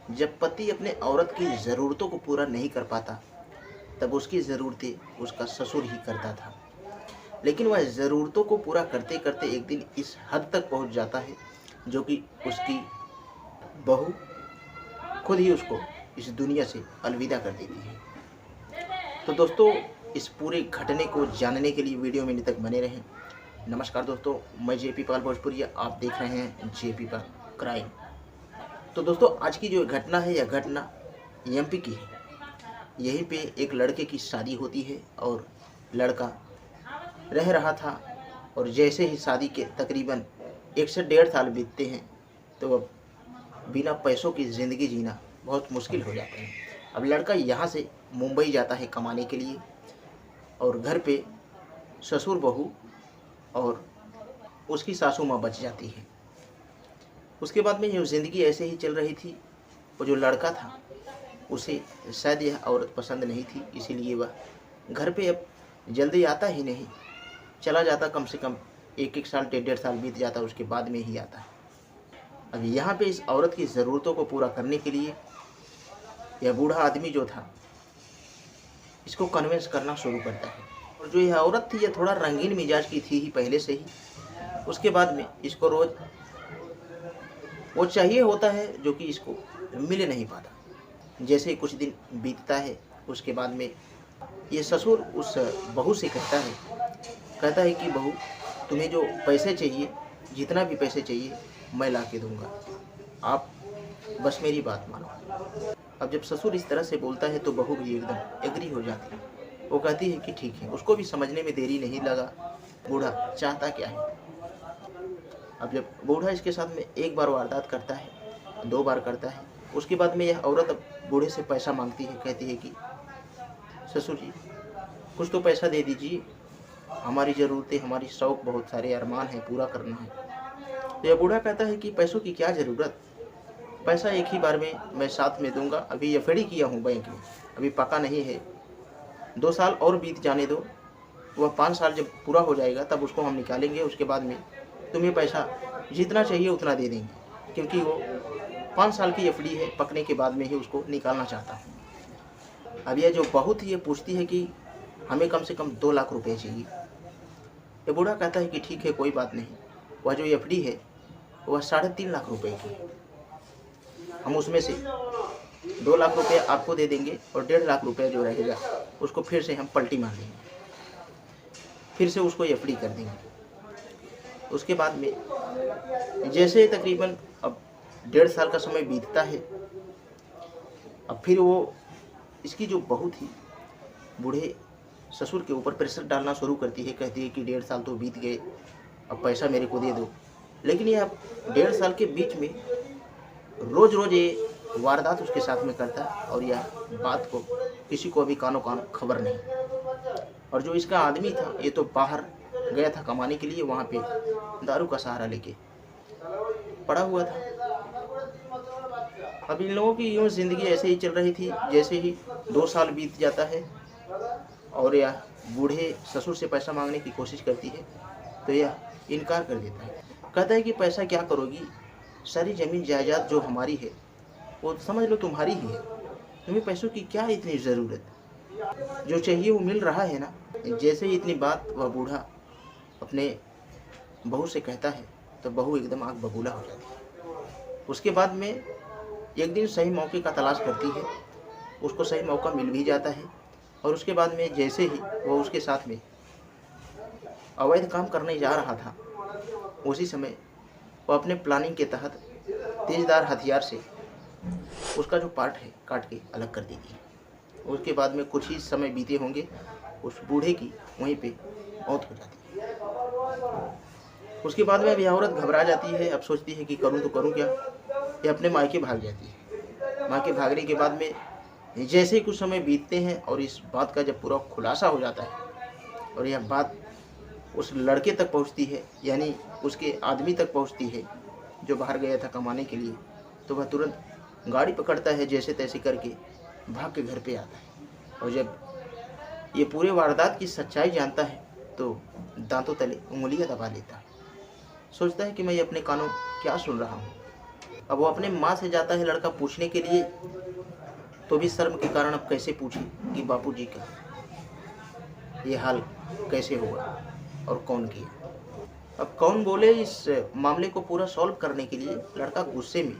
जब पति अपने औरत की ज़रूरतों को पूरा नहीं कर पाता, तब उसकी ज़रूरतें उसका ससुर ही करता था। लेकिन वह ज़रूरतों को पूरा करते-करते एक दिन इस हद तक पहुँच जाता है, जो कि उसकी बहू खुद ही उसको इस दुनिया से अलविदा कर देती है। तो दोस्तों, इस पूरे घटने को जानने के लिए वीडियो में अंत तक बने रहें। नमस्कार दोस्तों, मैं जेपी पाल भोजपुरिया, आप देख रहे हैं जेपी पाल क्राइम। तो दोस्तों, आज की जो घटना है, यह घटना एमपी की है। यहीं पे एक लड़के की शादी होती है और लड़का रह रहा था, और जैसे ही शादी के तकरीबन 1 से 1.5 साल बीतते हैं, तो अब बिना पैसों की ज़िंदगी जीना बहुत मुश्किल हो जाता है। अब लड़का यहाँ से मुंबई जाता है कमाने के लिए, और घर पे ससुर बहू और उसकी सासू माँ बच जाती है। उसके बाद में जो ज़िंदगी ऐसे ही चल रही थी, वो जो लड़का था उसे शायद यह औरत पसंद नहीं थी, इसीलिए वह घर पे अब जल्दी आता ही नहीं, चला जाता। कम से कम 1-1 साल 1.5 साल बीत जाता, उसके बाद में ही आता है। अब यहाँ पे इस औरत की ज़रूरतों को पूरा करने के लिए यह बूढ़ा आदमी जो था, इसको कन्विंस करना शुरू करता है। और जो यह औरत थी, यह थोड़ा रंगीन मिजाज की थी ही पहले से ही। उसके बाद में इसको रोज़ वो चाहिए होता है, जो कि इसको मिल नहीं पाता। जैसे ही कुछ दिन बीतता है, उसके बाद में ये ससुर उस बहू से कहता है कि बहू, तुम्हें जो पैसे चाहिए, जितना भी पैसे चाहिए, मैं ला के दूँगा, आप बस मेरी बात मानो। अब जब ससुर इस तरह से बोलता है, तो बहू भी एकदम एग्री हो जाती है। वो कहती है कि ठीक है। उसको भी समझने में देरी नहीं लगा, बूढ़ा चाहता क्या है। अब जब बूढ़ा इसके साथ में एक बार वारदात करता है, 2 बार करता है, उसके बाद में यह औरत अब बूढ़े से पैसा मांगती है। कहती है कि ससुर जी, कुछ तो पैसा दे दीजिए, हमारी ज़रूरतें, हमारी शौक, बहुत सारे अरमान हैं, पूरा करना है। तो यह बूढ़ा कहता है कि पैसों की क्या ज़रूरत, पैसा एक ही बार में मैं साथ में दूंगा। अभी एफडी किया हूँ बैंक में, अभी पका नहीं है, 2 साल और बीत जाने दो। वह 5 साल जब पूरा हो जाएगा, तब उसको हम निकालेंगे। उसके बाद में तुम्हें पैसा जितना चाहिए उतना दे देंगे, क्योंकि वो 5 साल की एफडी है, पकने के बाद में ही उसको निकालना चाहता हूँ। अब यह जो बहू थी, ये पूछती है कि हमें कम से कम 2 लाख रुपए चाहिए। ये बूढ़ा कहता है कि ठीक है, कोई बात नहीं। वह जो एफडी है, वह 3.5 लाख रुपए की, हम उसमें से 2 लाख रुपए आपको दे देंगे, और 1.5 लाख रुपए जो रहेगा उसको फिर से हम पलटी मार देंगे, फिर से उसको एफडी कर देंगे। उसके बाद में जैसे तकरीबन अब 1.5 साल का समय बीतता है, अब फिर वो इसकी जो बहू थी, बूढ़े ससुर के ऊपर प्रेशर डालना शुरू करती है। कहती है कि 1.5 साल तो बीत गए, अब पैसा मेरे को दे दो। लेकिन ये अब 1.5 साल के बीच में रोज़ ये वारदात उसके साथ में करता है, और यह बात को किसी को अभी कानो कान खबर नहीं। और जो इसका आदमी था, ये तो बाहर गया था कमाने के लिए, वहाँ पे दारू का सहारा लेके पड़ा हुआ था। अब इन लोगों की यूँ ज़िंदगी ऐसे ही चल रही थी। जैसे ही 2 साल बीत जाता है और यह बूढ़े ससुर से पैसा मांगने की कोशिश करती है, तो यह इनकार कर देता है। कहता है कि पैसा क्या करोगी, सारी ज़मीन जायदाद जो हमारी है, वो समझ लो तुम्हारी ही है, तुम्हें पैसों की क्या इतनी ज़रूरत, जो चाहिए वो मिल रहा है ना। जैसे ही इतनी बात वह बूढ़ा अपने बहू से कहता है, तो बहू एकदम आँख बबूला हो जाती है। उसके बाद में एक दिन सही मौके का तलाश करती है, उसको सही मौका मिल भी जाता है, और उसके बाद में जैसे ही वो उसके साथ में अवैध काम करने जा रहा था, उसी समय वो अपने प्लानिंग के तहत तेज़धार हथियार से उसका जो पार्ट है काट के अलग कर देती है। उसके बाद में कुछ ही समय बीते होंगे, उस बूढ़े की वहीं पे मौत हो जाती है। उसके बाद में अब यह औरत घबरा जाती है। अब सोचती है कि करूँ तो करूँ क्या। ये अपने मायके भाग जाती है। मायके भागने के बाद में जैसे ही कुछ समय बीतते हैं, और इस बात का जब पूरा खुलासा हो जाता है, और यह बात उस लड़के तक पहुंचती है, यानी उसके आदमी तक पहुंचती है जो बाहर गया था कमाने के लिए, तो वह तुरंत गाड़ी पकड़ता है, जैसे तैसे करके भाग के घर पे आता है। और जब ये पूरे वारदात की सच्चाई जानता है, तो दांतों तले उंगलियां दबा लेता है। सोचता है कि मैं ये अपने कानों क्या सुन रहा हूँ। अब वो अपने माँ से जाता है लड़का पूछने के लिए, तो भी शर्म के कारण अब कैसे पूछे कि बापूजी का ये हाल कैसे हुआ और कौन किया। अब कौन बोले इस मामले को पूरा सॉल्व करने के लिए लड़का गुस्से में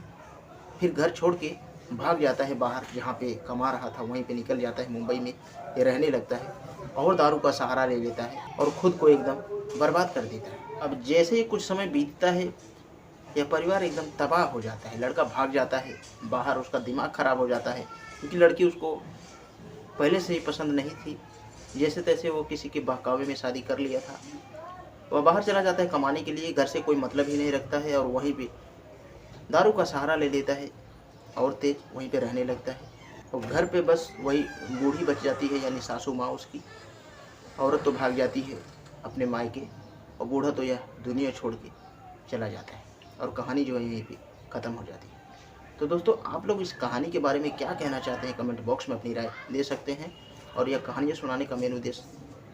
फिर घर छोड़ के भाग जाता है बाहर, जहाँ पे कमा रहा था वहीं पे निकल जाता है, मुंबई में ये रहने लगता है और दारू का सहारा ले लेता है और खुद को एकदम बर्बाद कर देता है। अब जैसे ही कुछ समय बीतता है यह परिवार एकदम तबाह हो जाता है। लड़का भाग जाता है बाहर, उसका दिमाग खराब हो जाता है क्योंकि लड़की उसको पहले से ही पसंद नहीं थी। जैसे तैसे वो किसी के बहकावे में शादी कर लिया था। वह बाहर चला जाता है कमाने के लिए, घर से कोई मतलब ही नहीं रखता है और वहीं पे दारू का सहारा ले लेता है और तेज वहीं पे रहने लगता है। और घर पे बस वही बूढ़ी बच जाती है, यानी सासू माँ उसकी। औरत तो भाग जाती है अपने मायके और बूढ़ा तो यह दुनिया छोड़ के चला जाता है और कहानी जो है यहीं पे ख़त्म हो जाती है। तो दोस्तों, आप लोग इस कहानी के बारे में क्या कहना चाहते हैं कमेंट बॉक्स में अपनी राय दे सकते हैं। और यह कहानियाँ सुनाने का मेन उद्देश्य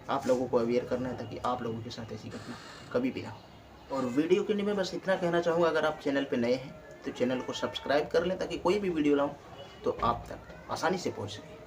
आप लोगों को अवेयर करना है ताकि आप लोगों के साथ ऐसी घटना कभी भी ना हो। और वीडियो के लिए मैं बस इतना कहना चाहूँगा, अगर आप चैनल पर नए हैं तो चैनल को सब्सक्राइब कर लें ताकि कोई भी वीडियो लाऊँ तो आप तक आसानी से पहुँच सके।